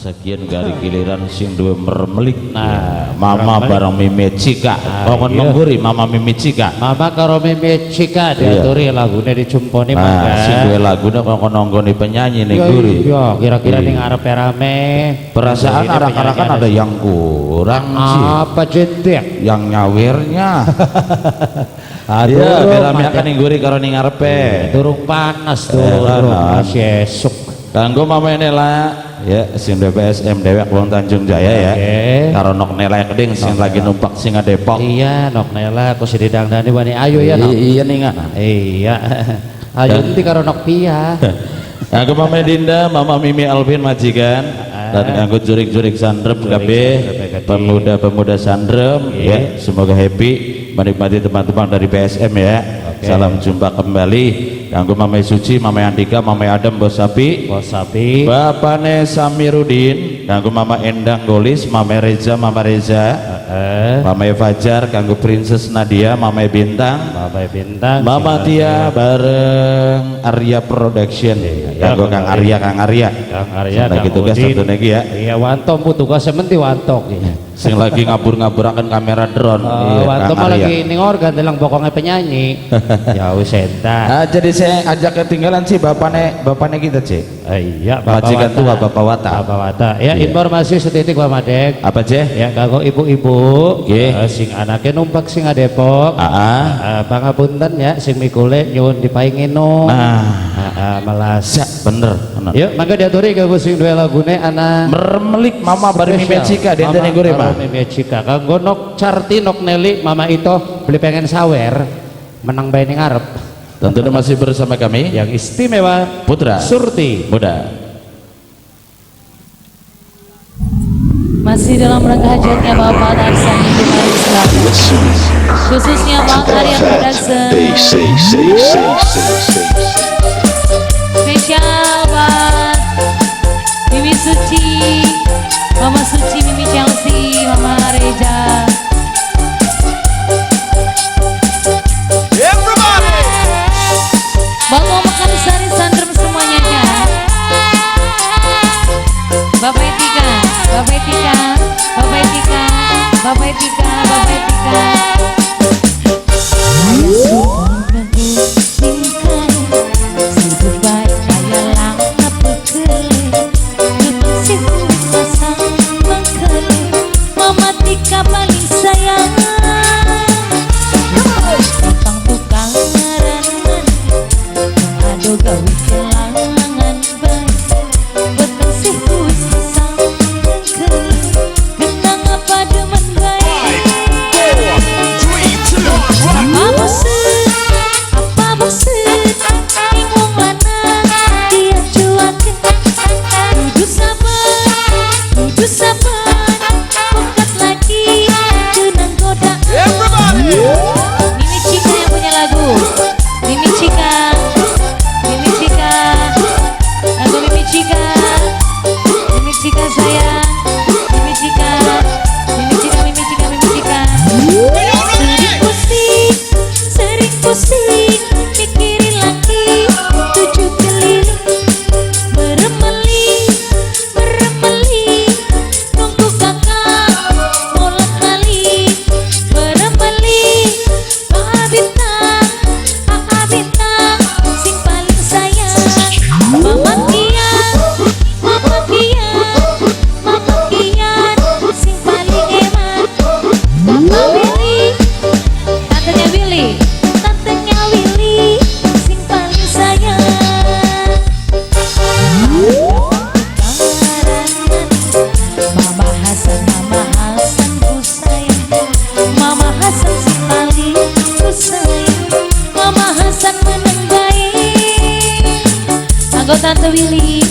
sekian dari giliran sing duwe mermelik. Nah, mama bareng Mimi Cika. Kok ngguri mama Mimi Cika. Mama karo Mimi Cika diaturi lagune dijumponi mangga. Sing duwe lagune kok nonggoni penyanyi ning guri. Iya, kira-kira ning arepe rame. Perasaan arak-arakan ada yang kurang sih. Apa jentik? Yang nyawirnya. Aduh, ya rame akan ning guri karo ning arepe. Durung panas durung masih esuk. Kanggo mama Nela ya sing BPSM Dewek Wong Tanjung Jaya ya. Karo Nok Nela keding sing lagi numpak Singa Depok. Iya, Nok Nela aku sedih dangdani wani ayo ya. Iya ninga. Iya. Ayo nanti karo Nok Pia. Kanggo mama Dinda, mama Mimi Alvin majikan. Dan kanggo jurik-jurik Sandrem kabeh, pemuda-pemuda Sandrem ya, semoga happy menikmati teman-teman dari PSM ya. Salam jumpa kembali. Kanggo Mama Suci, Mama Andika, Mama Adam, Bos Sapi, Bapakne Samirudin, kanggo Mama Endang Golis, Mama Reza, Mama Fajar, kanggo Princess Nadia, Mama Bintang, Mama Tia bareng Arya Production, kanggo Kang Arya, lagi tugas satu lagi ya. Iya, wantom tugas sementi wantok sing lagi ngabur-ngaburakan kamera drone. Wantom lagi ning organ dalang bokongnya penyanyi. Ya wis entar. Jadi saya ajak ketinggalan sih bapaknya kita cek. Iya, majikan tua Bapak Wata. Ya informasi setitik Pak Madek. Apa cek? Ya kanggo ibu-ibu sing anaknya numpak sing Depok. Pangapunten ya sing mikule nyuwun dipaingi no. Melas. Bener. Yuk mangga diaturi kanggo sing duwe lagune ana mermelik mama bari Mimi Cika dene gore mah. Mimi Cika kanggo Nok Carti, Nok Neli, Mama Ito beli pengen sawer menang bae ning arep. Tentunya masih bersama kami yang istimewa Putra Surti Muda. Masih dalam rangka hajatnya Bapak Darsan Ibu Marisla, khususnya Bang Arya Production. Spesial buat Mimi Suci, Mama Suci, Mimi Chelsea, Mama Reja. Bapak makan sari Sandrem semuanya ya. Bapak Etika, Bapak Etika, Bapak Etika, Bapak Etika, Bapak Etika. Mama Tika paling sayang. Gawe kelangan baik bekasih kusang genang apa demen baik. Apa maksud ingwong lanang dia cuakin kudu sabar bukat lagi genang goda. Mimi Cika yang punya lagu, Mimi Cika, Mimi Cika sayang, Mimi Cika. Sering pusing, mikirin lagi, tujuh keliling, meremeli, nunggu kakak, molat balik, meremeli, bintang, sing paling sayang, Mama Kian, sing paling hemat, Bapak Willy, Tantenya Willy, sing paling sayang. Mama Hasan ku sayang, Mama Hasan sing paling ku sayang, Mama Hasan meneng baik. Anggo Tante Willy,